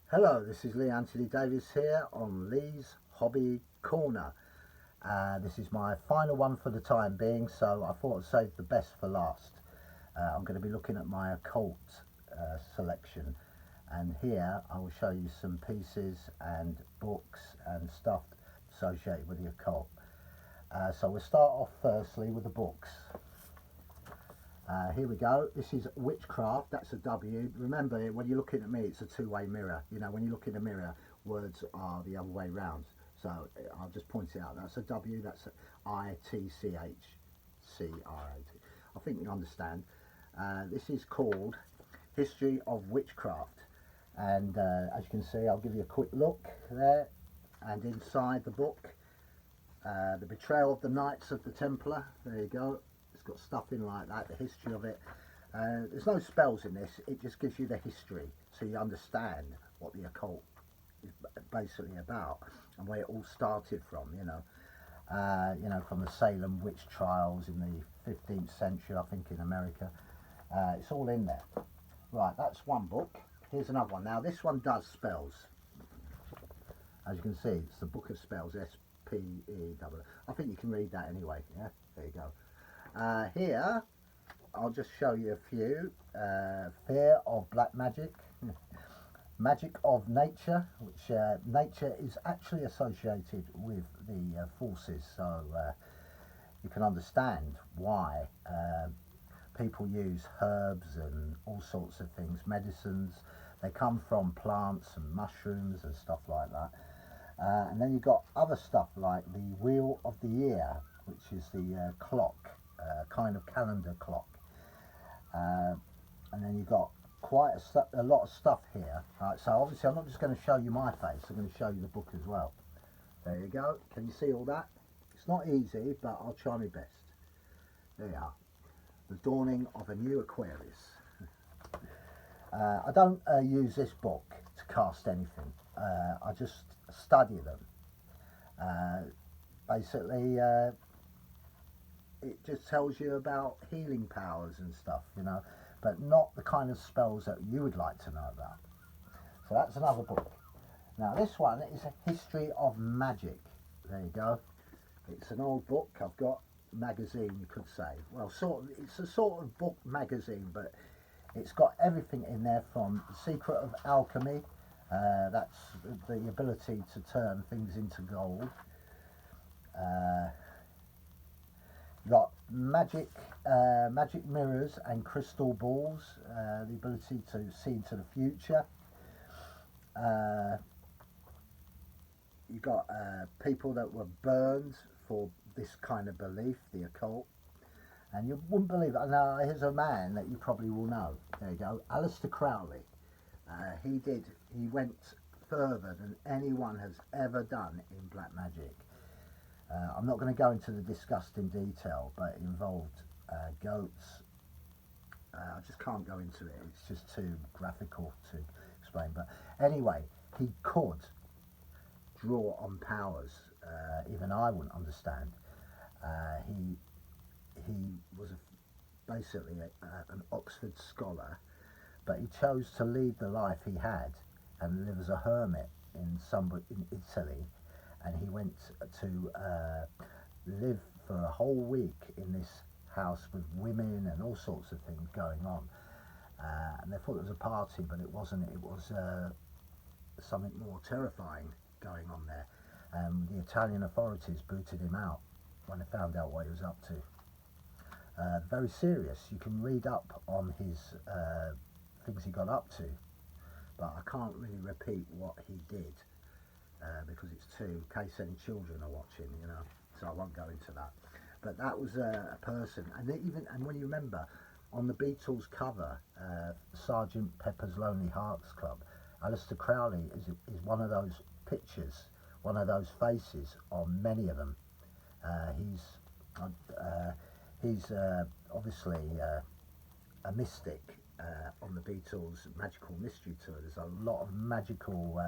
Hello, this is Lee Anthony Davis here on Lee's Hobby Corner. This is my final one for the time being, so I thought I'd save the best for last. I'm going to be looking at my occult selection, and here I will show you some pieces and books and stuff associated with the occult. So we'll start off firstly with the books. Here we go. This is Witchcraft. That's a W. Remember, when you're looking at me, it's a two-way mirror. You know, when you look in a mirror, words are the other way round. So I'll just point it out. That's a W. That's ITCHCRAT. I think you understand. This is called History of Witchcraft. And as you can see, I'll give you a quick look there. And inside the book, the Betrayal of the Knights of the Templar. There you go. Got stuff in like that, the history of it. There's no spells in this, it just gives you the history so you understand what the occult is basically about and where it all started from, you know, from the Salem witch trials in the 15th century, I think, in America. It's all in there. Right, that's one book. Here's another one. Now this one does spells. As you can see, it's the Book of Spells, S-P-E-L-L. I think you can read that anyway, yeah? There you go. Here, I'll just show you a few. Fear of Black Magic, Magic of Nature, which nature is actually associated with the forces, so you can understand why people use herbs and all sorts of things, medicines. They come from plants and mushrooms and stuff like that. And then you've got other stuff like the Wheel of the Year, which is the clock. Kind of calendar clock, and then you've got quite a lot of stuff here. Right, so obviously I'm not just going to show you my face, I'm going to show you the book as well. There you go. Can you see all that? It's not easy, but I'll try my best. There you are. The Dawning of a New Aquarius. I don't use this book to cast anything. I just study them. Basically, it just tells you about healing powers and stuff, you know, but not the kind of spells that you would like to know about. So that's another book. Now this one is a history of magic. There you go. It's an old book. I've got magazine, you could say. Well, it's a sort of book magazine, but it's got everything in there from The Secret of Alchemy. That's the ability to turn things into gold. Got magic mirrors and crystal balls, the ability to see into the future. You got people that were burned for this kind of belief, the occult. And you wouldn't believe it. Now, here's a man that you probably will know. There you go, Aleister Crowley. He went further than anyone has ever done in black magic. I'm not going to go into the disgusting detail, but it involved goats. I just can't go into it. It's just too graphical to explain. But anyway, he could draw on powers even I wouldn't understand. He was basically an Oxford scholar, but he chose to lead the life he had and live as a hermit in Italy. And he went to live for a whole week in this house with women and all sorts of things going on. And they thought it was a party, but it wasn't. It was something more terrifying going on there. The Italian authorities booted him out when they found out what he was up to. Very serious. You can read up on his things he got up to, but I can't really repeat what he did. Because it's in case any children are watching, you know, so I won't go into that. But that was a person, and when you remember on the Beatles cover, Sergeant Pepper's Lonely Hearts Club, Aleister Crowley is one of those pictures, one of those faces on many of them. He's obviously a mystic on the Beatles Magical Mystery Tour. There's a lot of magical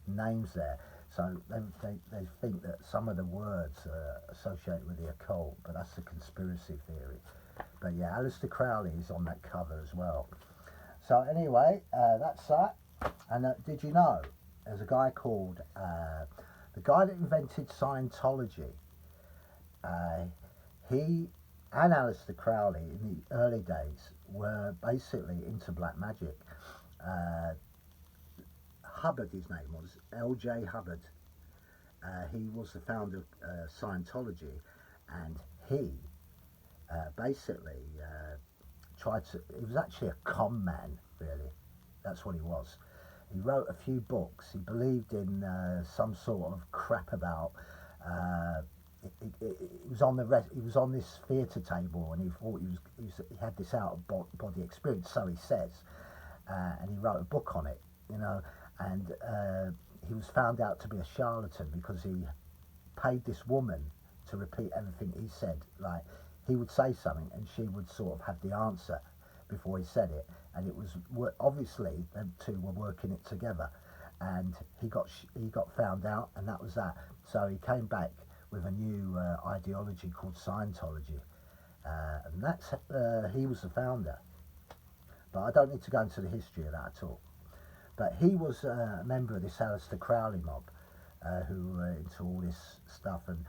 names there, so they think that some of the words are associated with the occult, but that's a conspiracy theory. But yeah, Aleister Crowley is on that cover as well. So anyway, that's that. And did you know there's a guy called the guy that invented Scientology? Uh, he and Aleister Crowley in the early days were basically into black magic. Uh, Hubbard, his name was L.J. Hubbard. He was the founder of Scientology, and he basically tried to. He was actually a con man, really. That's what he was. He wrote a few books. He believed in some sort of crap about. Uh, he was on he was on this theatre table, and he thought he had this out of body experience. So he says, and he wrote a book on it. You know, and he was found out to be a charlatan because he paid this woman to repeat everything he said. Like, he would say something and she would sort of have the answer before he said it, and it was obviously them two were working it together, and he got found out, and that was that. So he came back with a new ideology called Scientology, and that's he was the founder. But I don't need to go into the history of that at all. But he was a member of this Aleister Crowley mob, who were into all this stuff, and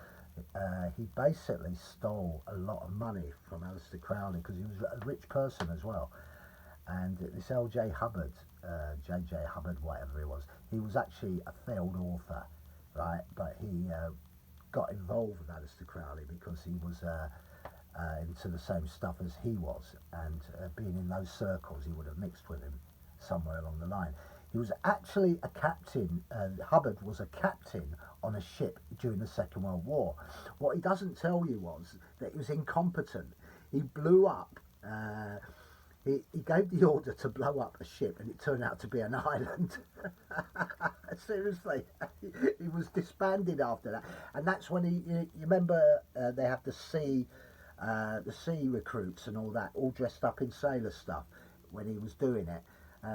he basically stole a lot of money from Aleister Crowley because he was a rich person as well. And this L.J. Hubbard, J.J. Hubbard, whatever he was actually a failed author, right? But he got involved with Aleister Crowley because he was into the same stuff as he was, and being in those circles, he would have mixed with him somewhere along the line. He was actually a captain. Hubbard was a captain on a ship during the Second World War. What he doesn't tell you was that he was incompetent. He blew up. He gave the order to blow up a ship, and it turned out to be an island. Seriously, he was disbanded after that, and that's when you remember they have the sea recruits and all that, all dressed up in sailor stuff when he was doing it.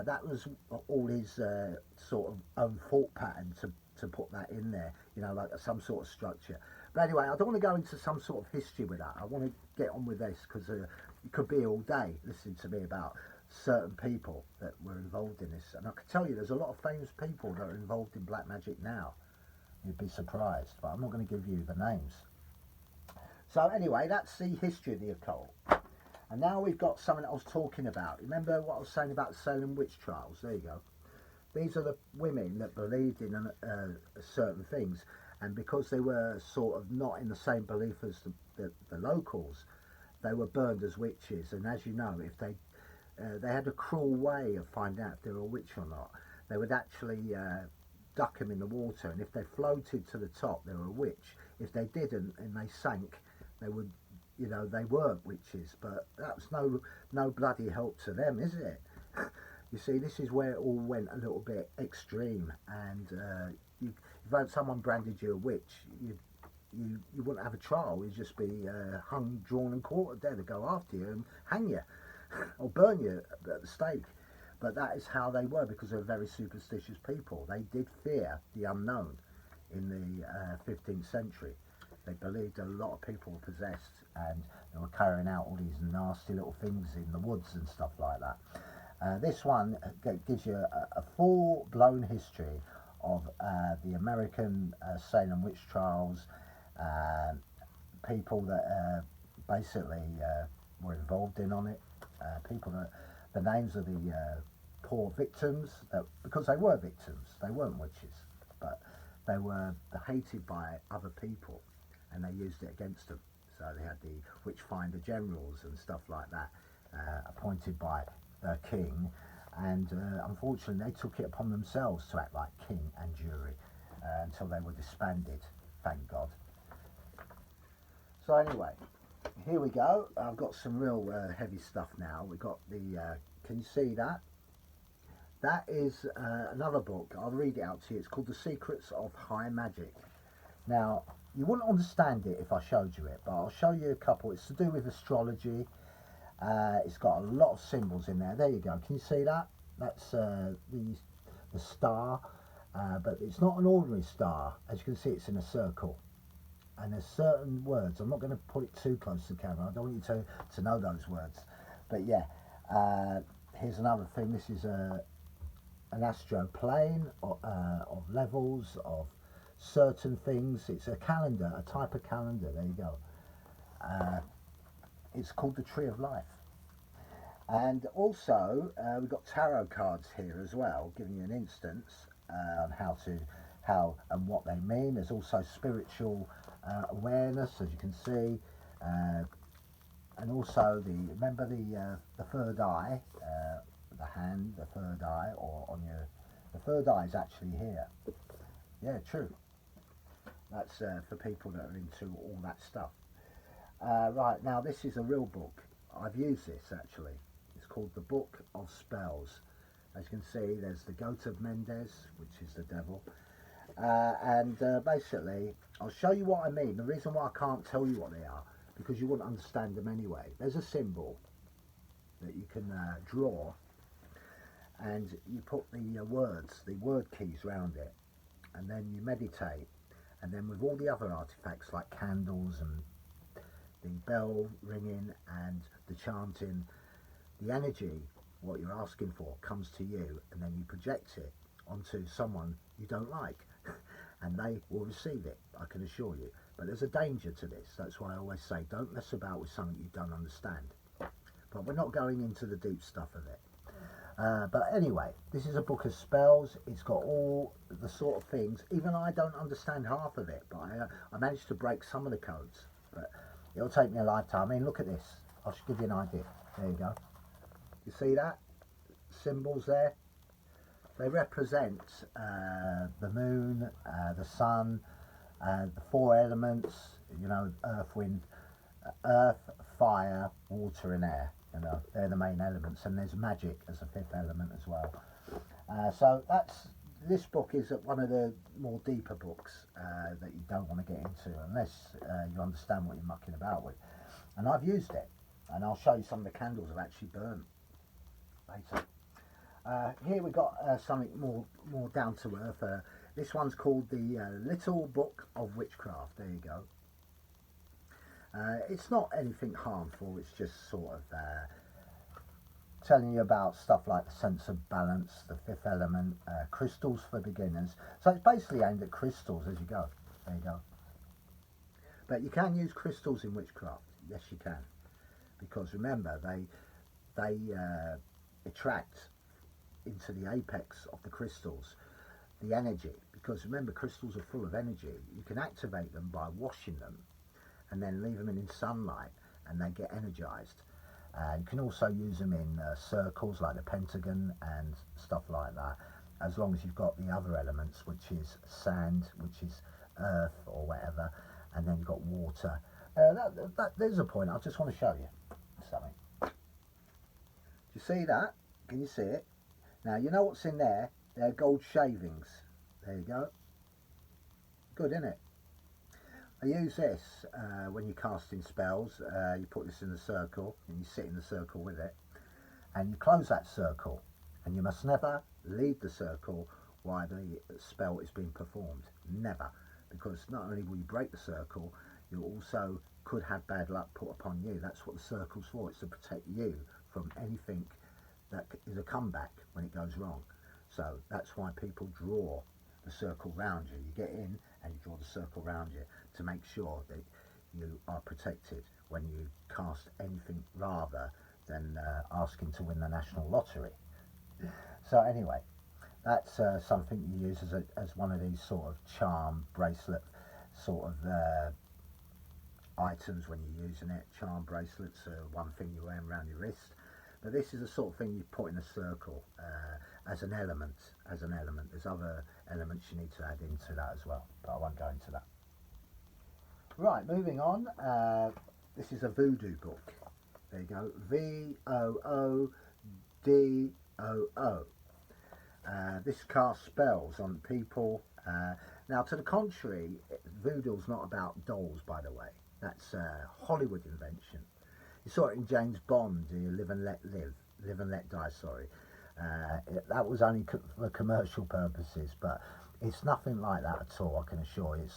That was all his sort of own thought pattern to put that in there, you know, like some sort of structure. But anyway, I don't want to go into some sort of history with that. I want to get on with this because it could be all day listening to me about certain people that were involved in this. And I can tell you there's a lot of famous people that are involved in black magic now. You'd be surprised, but I'm not going to give you the names. So anyway, that's the history of the occult. And now we've got something I was talking about. Remember what I was saying about the Salem witch trials? There you go. These are the women that believed in certain things, and because they were sort of not in the same belief as the locals, they were burned as witches. And as you know, if they had a cruel way of finding out if they were a witch or not. They would actually duck them in the water, and if they floated to the top, they were a witch. If they didn't and they sank, they would, you know, they weren't witches. But that's no bloody help to them, is it? You see, this is where it all went a little bit extreme, and if someone branded you a witch, you wouldn't have a trial. You'd just be hung, drawn and quartered there to go after you and hang you or burn you at the stake. But that is how they were, because they were very superstitious people. They did fear the unknown in the 15th century. They believed a lot of people were possessed, and they were carrying out all these nasty little things in the woods and stuff like that. This one gives you a full-blown history of the American Salem witch trials, people that basically were involved in on it, people that, the names of the poor victims, because they were victims, they weren't witches, but they were hated by other people, and they used it against them. So they had the witchfinder generals and stuff like that, appointed by the king, and unfortunately they took it upon themselves to act like king and jury until they were disbanded, thank God. So anyway, here we go. I've got some real heavy stuff now. We've got the, can you see that? That is another book. I'll read it out to you. It's called The Secrets of High Magic. Now, you wouldn't understand it if I showed you it, but I'll show you a couple. It's to do with astrology. It's got a lot of symbols in there. There you go. Can you see that? That's the star, but it's not an ordinary star. As you can see, it's in a circle. And there's certain words. I'm not going to put it too close to the camera. I don't want you to know those words. But yeah, here's another thing. This is an astro plane of levels of certain things. It's a calendar, a type of calendar. There you go. It's called the Tree of Life. And also we've got tarot cards here as well, giving you an instance on how and what they mean. There's also spiritual awareness, as you can see, and also remember the third eye, the hand, the third eye, or on your, the third eye is actually here. Yeah, true. That's for people that are into all that stuff. Right, now this is a real book. I've used this actually. It's called the Book of Spells. As you can see, there's the Goat of Mendes, which is the devil. And basically, I'll show you what I mean. The reason why I can't tell you what they are, because you wouldn't understand them anyway. There's a symbol that you can draw, and you put the words, the word keys around it, and then you meditate. And then with all the other artifacts like candles and the bell ringing and the chanting, the energy, what you're asking for, comes to you, and then you project it onto someone you don't like and they will receive it, I can assure you. But there's a danger to this. That's why I always say don't mess about with something you don't understand. But we're not going into the deep stuff of it. But anyway, this is a book of spells. It's got all the sort of things. Even I don't understand half of it, but I managed to break some of the codes. But it'll take me a lifetime. I mean, look at this. I'll just give you an idea. There you go. You see that? Symbols there? They represent the moon, the sun, the four elements, you know, earth, fire, water and air. You know, they're the main elements, and there's magic as a fifth element as well. So this book is one of the more deeper books that you don't want to get into unless you understand what you're mucking about with. And I've used it, and I'll show you some of the candles I've actually burnt later. Here we've got something more down to earth. This one's called the Little Book of Witchcraft. There you go. It's not anything harmful. It's just sort of telling you about stuff like the sense of balance, the fifth element, crystals for beginners. So it's basically aimed at crystals as you go. There you go. But you can use crystals in witchcraft. Yes, you can, because remember they attract into the apex of the crystals the energy, because remember crystals are full of energy. You can activate them by washing them and then leave them in sunlight and they get energized. You can also use them in circles like the pentagon and stuff like that, as long as you've got the other elements, which is sand, which is earth or whatever, and then you've got water. There's a point. I just want to show you something. Do you see that? Can you see it? Now you know what's in there. They're gold shavings. There you go. Good, isn't it? I use this when you're casting spells. You put this in a circle and you sit in the circle with it, and you close that circle, and you must never leave the circle while the spell is being performed. Never, because not only will you break the circle, you also could have bad luck put upon you. That's what the circle's for. It's to protect you from anything that is a comeback when it goes wrong. So that's why people draw the circle round you. You get in and you draw the circle round you to make sure that you are protected when you cast anything, rather than asking to win the national lottery. So anyway, that's something you use as one of these sort of charm bracelet sort of items when you're using it. Charm bracelets are one thing you wear around your wrist, but this is the sort of thing you put in a circle as an element. There's other elements you need to add into that as well, but I won't go into that. Right, moving on. This is a voodoo book. There you go. VOODOO. This casts spells on people. Now, to the contrary, voodoo's not about dolls, by the way. That's a Hollywood invention. You saw it in James Bond, Live and Let Die, sorry. That was only for commercial purposes, but it's nothing like that at all, I can assure you.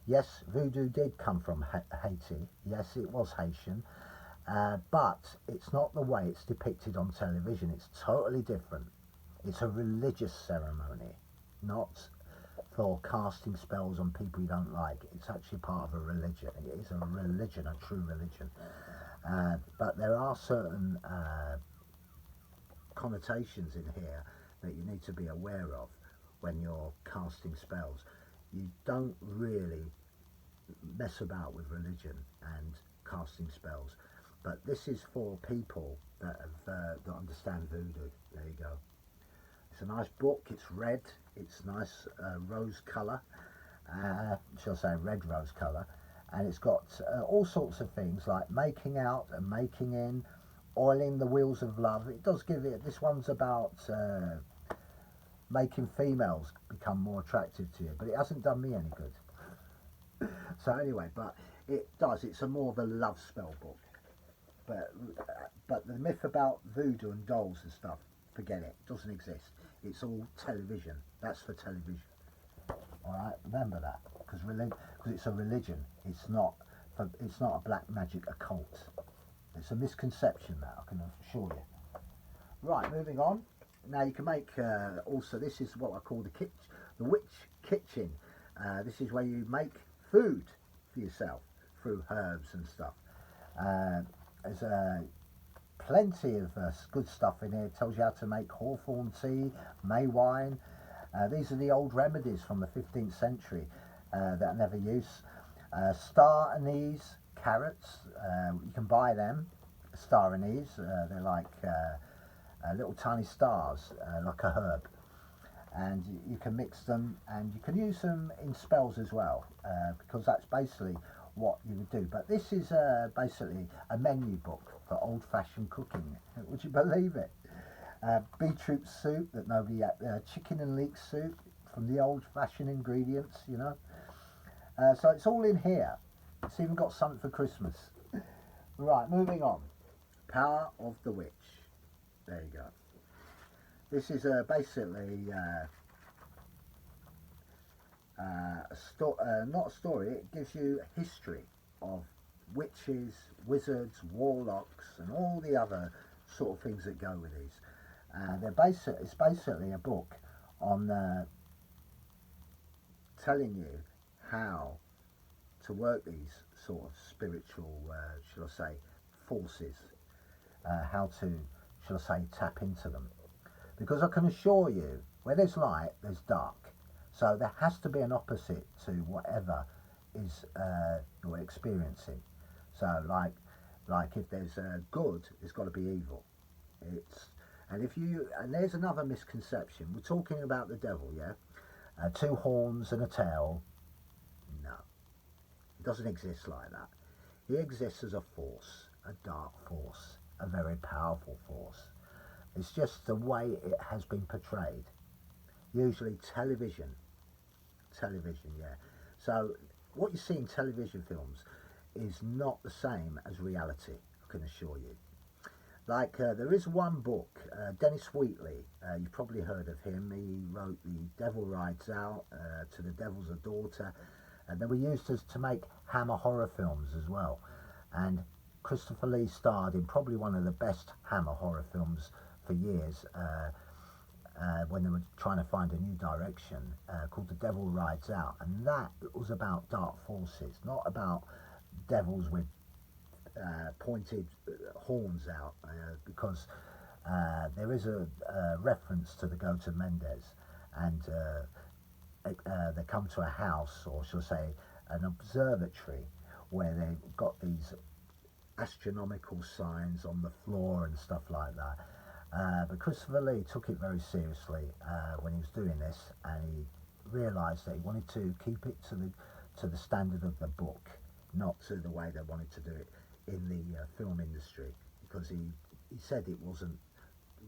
Yes, voodoo did come from Haiti. Yes, it was Haitian. But it's not the way it's depicted on television. It's totally different. It's a religious ceremony, not for casting spells on people you don't like. It's actually part of a religion. It is a religion, a true religion. But there are certain connotations in here that you need to be aware of when you're casting spells. You don't really mess about with religion and casting spells, but this is for people that have that understand voodoo. There you go. It's a nice book. It's red. It's nice rose colour, shall I say red rose colour, and it's got all sorts of things like making out and making in, oiling the wheels of love. It does give it. This one's about making females become more attractive to you, but it hasn't done me any good. So anyway, but it does. It's a more of a love spell book. But the myth about voodoo and dolls and stuff, forget it. It doesn't exist. It's all television. That's for television. All right, remember that, because it's a religion. It's not a black magic occult. It's a misconception, that I can assure you. Right, moving on. Now you can make also. This is what I call the witch kitchen. This is where you make food for yourself through herbs and stuff. There's plenty of good stuff in here. It tells you how to make hawthorn tea, may wine. These are the old remedies from the 15th century that are never used. Star anise, carrots, you can buy them. Star anise, they're like little tiny stars, like a herb. And you can mix them, and you can use them in spells as well, because that's basically what you would do. But this is basically a menu book for old-fashioned cooking. Would you believe it? Beetroot soup that nobody had, chicken and leek soup from the old-fashioned ingredients, you know. So it's all in here. It's even got something for Christmas. Right, moving on. Power of the Witch. There you go. This is basically not a story. It gives you history of witches, wizards, warlocks, and all the other sort of things that go with these. It's basically a book on telling you how to work these sort of spiritual, shall I say, forces. How to, shall I say, tap into them. Because I can assure you, where there's light, there's dark. So there has to be an opposite to whatever is you're experiencing. So like if there's good, there's got to be evil. And there's another misconception. We're talking about the devil, yeah? 2 horns and a tail. No, it doesn't exist like that. He exists as a force, a dark force, a very powerful force. It's just the way it has been portrayed. Usually television, yeah. So what you see in television films is not the same as reality, I can assure you. Like there is one book, Dennis Wheatley, you've probably heard of him. He wrote The Devil Rides Out, To the Devil's a Daughter, and they were used to make Hammer horror films as well. And Christopher Lee starred in probably one of the best Hammer horror films for years, when they were trying to find a new direction, called The Devil Rides Out, and that was about dark forces, not about devils with pointed horns out, because there is a reference to the Goat of Mendes, and they come to a house, or shall I say an observatory, where they've got these astronomical signs on the floor and stuff like that. But Christopher Lee took it very seriously when he was doing this, and he realised that he wanted to keep it to the standard of the book, not to the way they wanted to do it in the film industry, because he said it wasn't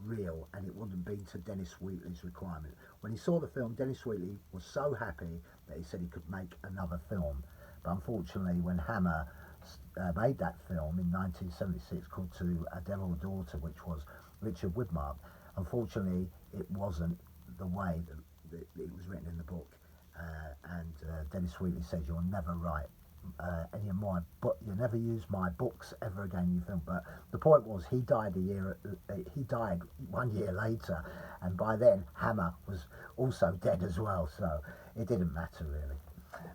real and it wouldn't be to Dennis Wheatley's requirement. When he saw the film, Dennis Wheatley was so happy that he said he could make another film. But unfortunately, when Hammer made that film in 1976 called To a Devil's Daughter, which was Richard Widmark, unfortunately it wasn't the way that it was written in the book, and Dennis Wheatley said, "You'll never write any of my book. You never use my books ever again. You think, but the point was he died he died 1 year later, and by then Hammer was also dead as well. So it didn't matter really.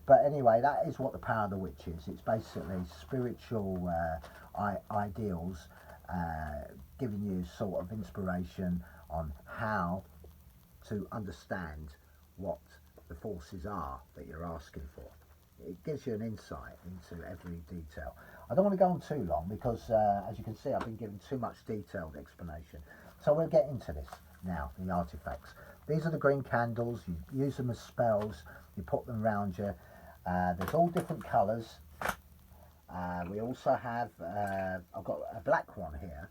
But anyway, that is what the Power of the Witch is. It's basically spiritual ideals, giving you sort of inspiration on how to understand what the forces are that you're asking for. It gives you an insight into every detail. I don't want to go on too long because, as you can see, I've been giving too much detailed explanation. So we'll get into this now, the artifacts. These are the green candles. You use them as spells. You put them around you. There's all different colours. We also have, I've got a black one here.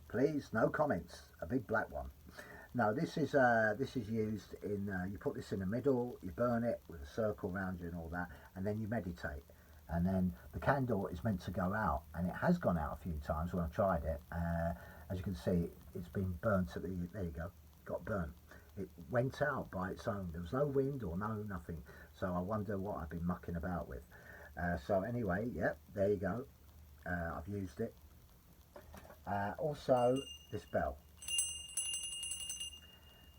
Please, no comments. A big black one. No, this is used in, you put this in the middle, you burn it with a circle around you and all that, and then you meditate. And then the candle is meant to go out, and it has gone out a few times when I've tried it. As you can see, it's been burnt at the, there you go, got burnt. It went out by its own. There was no wind or nothing. So I wonder what I've been mucking about with. So anyway, yep, there you go. I've used it. Also, this bell.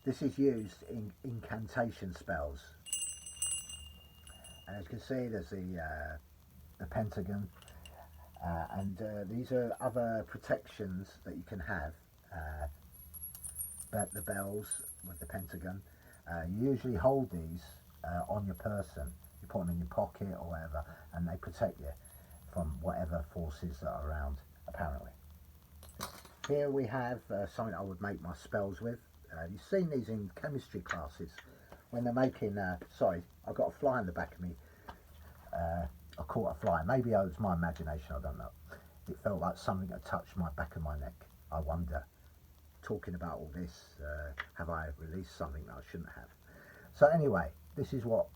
This is used in incantation spells. And as you can see, there's the pentagon. And these are other protections that you can have. But the bells with the pentagon. You usually hold these on your person. You put them in your pocket or whatever, and they protect you from whatever forces that are around, apparently. Here we have something I would make my spells with. You've seen these in chemistry classes when they're making, sorry, I've got a fly in the back of me. I caught a fly. Maybe it was my imagination, I don't know. It felt like something had touched my back of my neck. I wonder, talking about all this, have I released something that I shouldn't have? So anyway, this is what,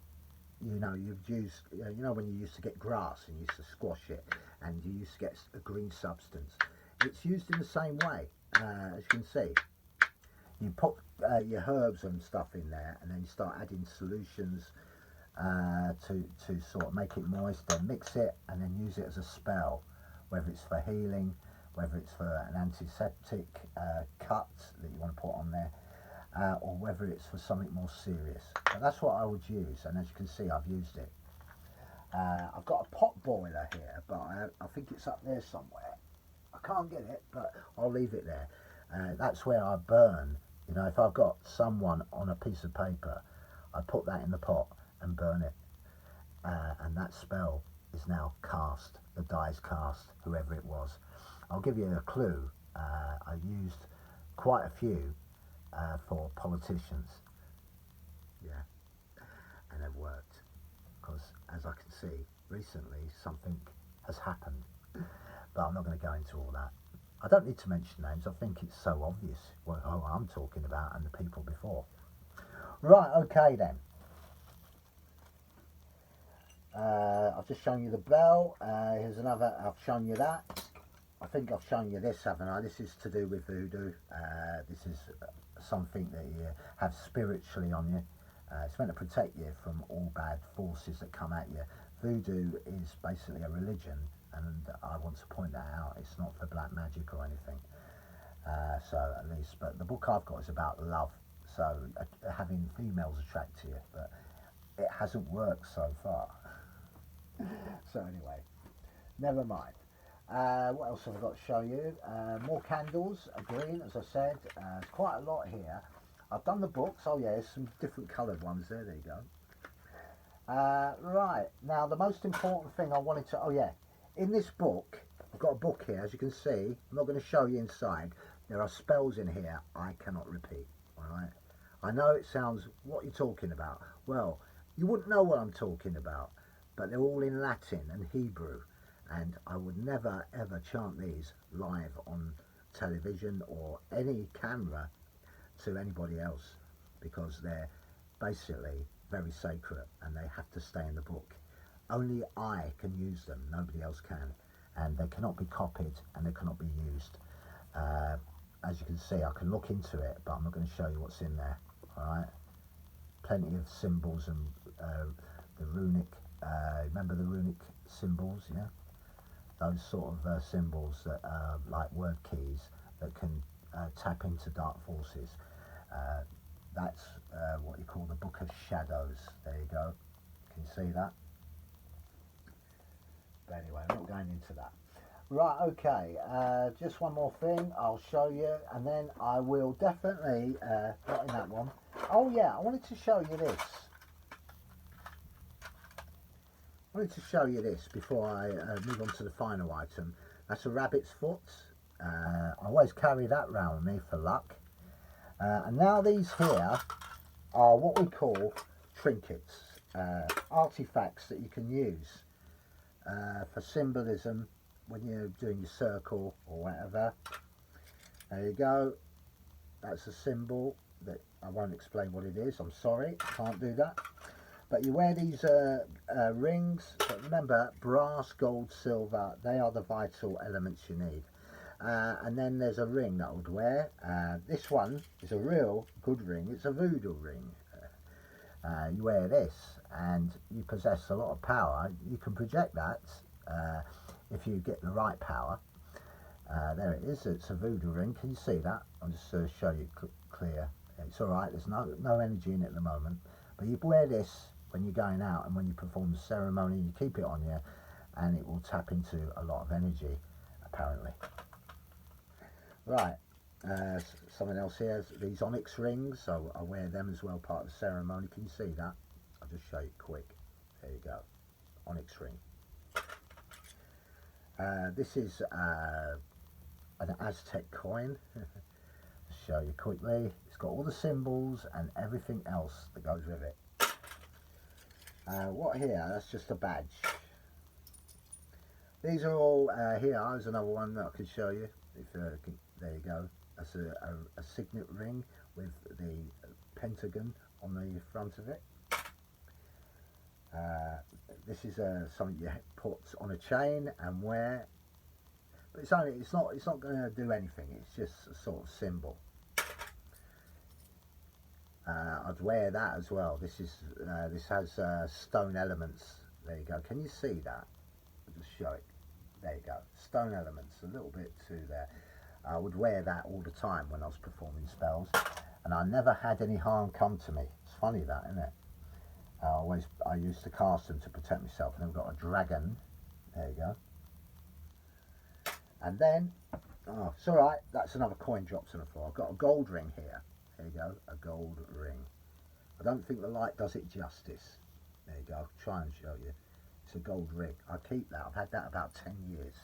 you know, you've used, you know when you used to get grass and you used to squash it and you used to get a green substance. It's used in the same way, as you can see. You put your herbs and stuff in there, and then you start adding solutions to sort of make it moist, then mix it and then use it as a spell, whether it's for healing, whether it's for an antiseptic cut that you want to put on there, or whether it's for something more serious. But that's what I would use, and as you can see, I've used it. I've got a pot boiler here, but I think it's up there somewhere. I can't get it, but I'll leave it there. That's where I burn. You know, if I've got someone on a piece of paper, I put that in the pot and burn it. And that spell is now cast. The die is cast, whoever it was. I'll give you a clue. I used quite a few for politicians. Yeah, and they've worked. Because as I can see, recently something has happened. But I'm not going to go into all that. I don't need to mention names. I think it's so obvious what I'm talking about and the people before. Right, okay then. I've just shown you the bell. Here's another. I've shown you that. I think I've shown you this, haven't I? This is to do with voodoo. This is something that you have spiritually on you. It's meant to protect you from all bad forces that come at you. Voodoo is basically a religion, and I want to point that out. It's not for black magic or anything. So at least, but the book I've got is about love. So having females attract to you, but it hasn't worked so far. So anyway, never mind. What else have I got to show you? More candles, green, as I said. There's quite a lot here. I've done the books. Oh yeah, there's some different coloured ones there. There you go. Right, now the most important thing I wanted to, oh yeah, in this book, I've got a book here, as you can see. I'm not going to show you inside. There are spells in here I cannot repeat, alright? I know it sounds, what you're talking about. Well, you wouldn't know what I'm talking about, but they're all in Latin and Hebrew, and I would never ever chant these live on television or any camera to anybody else, because they're basically very sacred and they have to stay in the book. Only I can use them, nobody else can, and they cannot be copied and they cannot be used. As you can see, I can look into it, but I'm not going to show you what's in there. Alright, plenty of symbols and the runic Remember the runic symbols, yeah? Those sort of symbols that are like word keys that can tap into dark forces. That's what you call the Book of Shadows. There you go. Can you see that? But anyway, I'm not going into that. Right, okay, just one more thing I'll show you, and then I will definitely, not in that one. Oh yeah, I wanted to show you this. I wanted to show you this before I move on to the final item. That's a rabbit's foot. I always carry that around with me for luck. And now these here are what we call trinkets, artifacts that you can use for symbolism when you're doing your circle or whatever. There you go. That's a symbol that I won't explain what it is. I'm sorry, I can't do that. But you wear these rings, but remember, brass, gold, silver, they are the vital elements you need. And then there's a ring that I would wear. This one is a real good ring. It's a voodoo ring. You wear this and you possess a lot of power. You can project that if you get the right power. There it is. It's a voodoo ring. Can you see that? I'll just show you clear. It's all right. There's no energy in it at the moment. But you wear this when you're going out and when you perform the ceremony. You keep it on you, and it will tap into a lot of energy, apparently. Right. Something else here. These onyx rings. So I wear them as well, part of the ceremony. Can you see that? I'll just show you quick. There you go. Onyx ring. This is an Aztec coin. Show you quickly. It's got all the symbols and everything else that goes with it. What here? That's just a badge. These are all here. There's another one that I can show you. If there you go. That's a signet ring with the pentagon on the front of it. This is something you put on a chain and wear, but it's not going to do anything. It's just a sort of symbol. I'd wear that as well. This has stone elements. There you go. Can you see that? I'll just show it. There you go. Stone elements. A little bit to there. I would wear that all the time when I was performing spells, and I never had any harm come to me. It's funny that, isn't it? I used to cast them to protect myself, and then we've got a dragon. There you go. And then, oh, it's all right. That's another coin drops on the floor. I've got a gold ring here. There you go, a gold ring. I don't think the light does it justice. There you go. I'll try and show you. It's a gold ring. I keep that. I've had that about 10 years.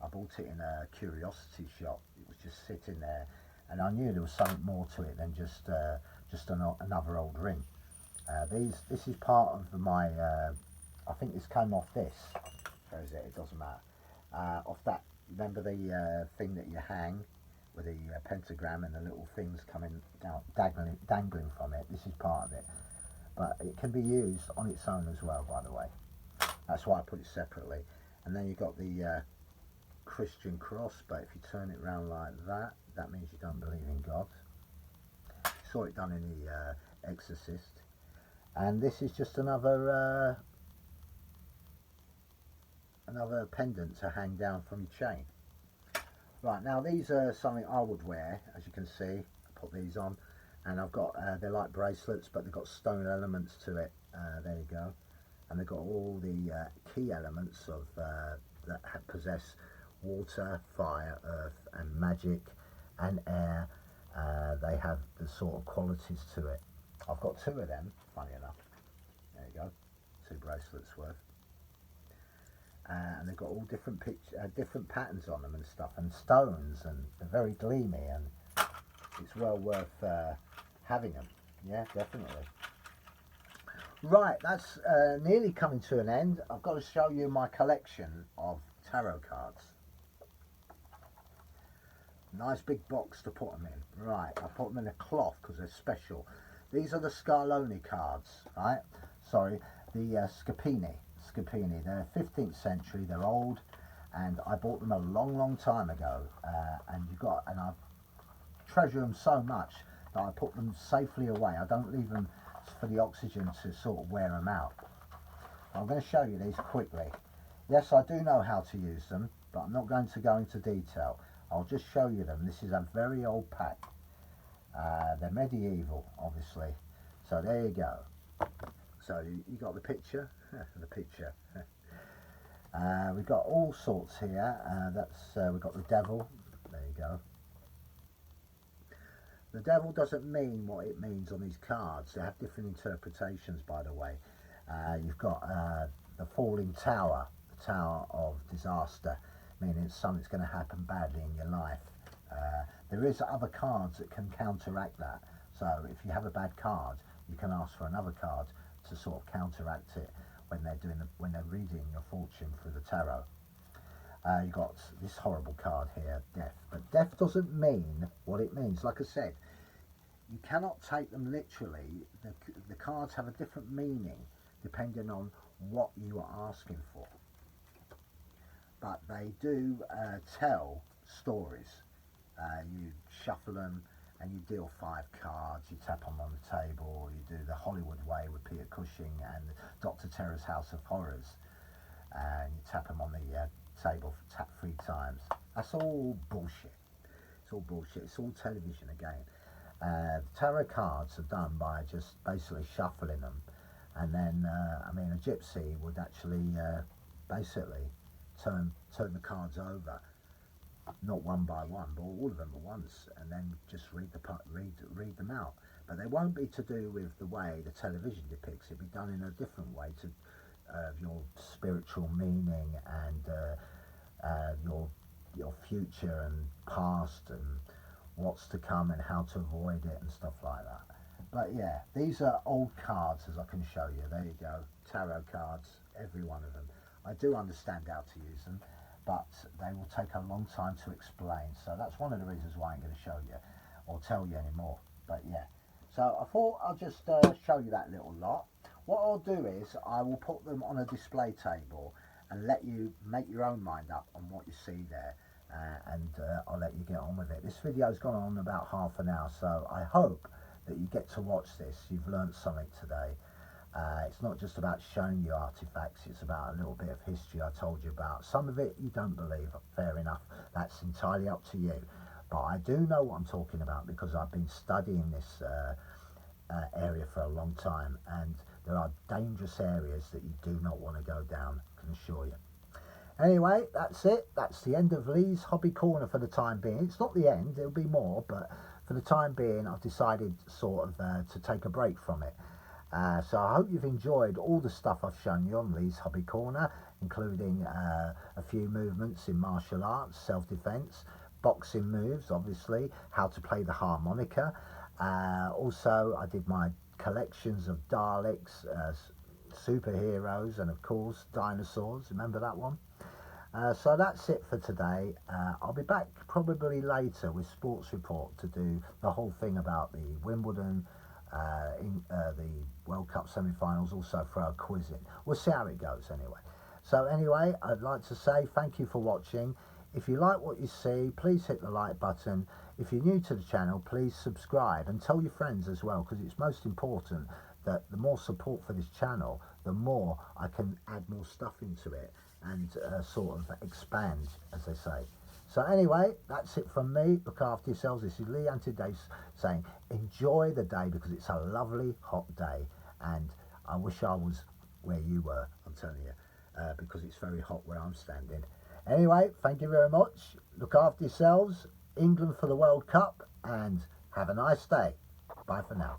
I bought it in a curiosity shop. It was just sitting there, and I knew there was something more to it than just another old ring. This is part of my. I think this came off this. Shows it. It doesn't matter. Off that. Remember the thing that you hang with the pentagram and the little things coming down, dangling from it. This is part of it, but it can be used on its own as well. By the way, that's why I put it separately. And then you've got the Christian cross, but if you turn it round like that, that means you don't believe in God. Saw it done in the Exorcist. And this is just another pendant to hang down from your chain. Right, now these are something I would wear, as you can see. I put these on, and I've got they're like bracelets, but they've got stone elements to it. There you go. And they've got all the key elements of that possess water, fire, earth, and magic, and air. They have the sort of qualities to it. I've got two of them, funny enough. There you go, 2 bracelets worth. And they've got all different patterns on them and stuff, and stones, and they're very gleamy, and it's well worth having them. Yeah, definitely. Right, that's nearly coming to an end. I've got to show you my collection of tarot cards. Nice big box to put them in. Right, I put them in a cloth because they're special. These are the Scarloni cards, right? Sorry, the Scapini. They're 15th century. They're old, and I bought them a long time ago. And I treasure them so much that I put them safely away. I don't leave them for the oxygen to sort of wear them out. I'm going to show you these quickly. Yes, I do know how to use them, but I'm not going to go into detail. I'll just show you them. This is a very old pack. They're medieval, obviously. So there you go. So you got the picture? The picture. We've got all sorts here. We've got the devil. There you go. The devil doesn't mean what it means on these cards. They have different interpretations, by the way. You've got the falling tower, the tower of disaster, meaning something's going to happen badly in your life. There is other cards that can counteract that. So if you have a bad card, you can ask for another card to sort of counteract it when they're reading your fortune through the tarot. You've got this horrible card here, death. But death doesn't mean what it means. Like I said, you cannot take them literally. The cards have a different meaning depending on what you are asking for. But they do tell stories. You shuffle them and you deal 5 cards, you tap them on the table, you do the Hollywood way with Peter Cushing and Dr. Terror's House of Horrors, and you tap them on the table, tap 3 times. That's all bullshit. It's all bullshit. It's all television again. Tarot cards are done by just basically shuffling them, and then I mean, a gypsy would actually basically turn the cards over, not one by one, but all of them at once, and then just read them out. But they won't be to do with the way the television depicts it. It'll be done in a different way to your spiritual meaning and your future and past and what's to come and how to avoid it and stuff like that. But yeah, these are old cards, as I can show you. There you go, tarot cards, every one of them. I do understand how to use them, but they will take a long time to explain. So that's one of the reasons why I'm going to show you or tell you anymore. But yeah, so I thought I'll just show you that little lot. What I'll do is I will put them on a display table and let you make your own mind up on what you see there, and I'll let you get on with it. This video's gone on about half an hour, so I hope that you get to watch this. You've learned something today. It's not just about showing you artifacts, it's about a little bit of history I told you about. Some of it you don't believe, fair enough, that's entirely up to you. But I do know what I'm talking about because I've been studying this area for a long time, and there are dangerous areas that you do not want to go down, I can assure you. Anyway, that's it. That's the end of Lee's Hobby Corner for the time being. It's not the end, there'll be more, but for the time being I've decided sort of to take a break from it. So I hope you've enjoyed all the stuff I've shown you on Lee's Hobby Corner, including a few movements in martial arts, self-defense, boxing moves, obviously, how to play the harmonica. Also, I did my collections of Daleks, superheroes, and of course dinosaurs. Remember that one? So that's it for today. I'll be back probably later with Sports Report to do the whole thing about the Wimbledon, the World Cup semi-finals, also throw a quiz in. We'll see how it goes anyway. So anyway, I'd like to say thank you for watching. If you like what you see, please hit the like button. If you're new to the channel, please subscribe and tell your friends as well, because it's most important that the more support for this channel, the more I can add more stuff into it and sort of expand, as they say. So anyway, that's it from me. Look after yourselves. This is Lee Antidace saying enjoy the day, because it's a lovely hot day, and I wish I was where you were, I'm telling you, because it's very hot where I'm standing. Anyway, thank you very much. Look after yourselves. England for the World Cup, and have a nice day. Bye for now.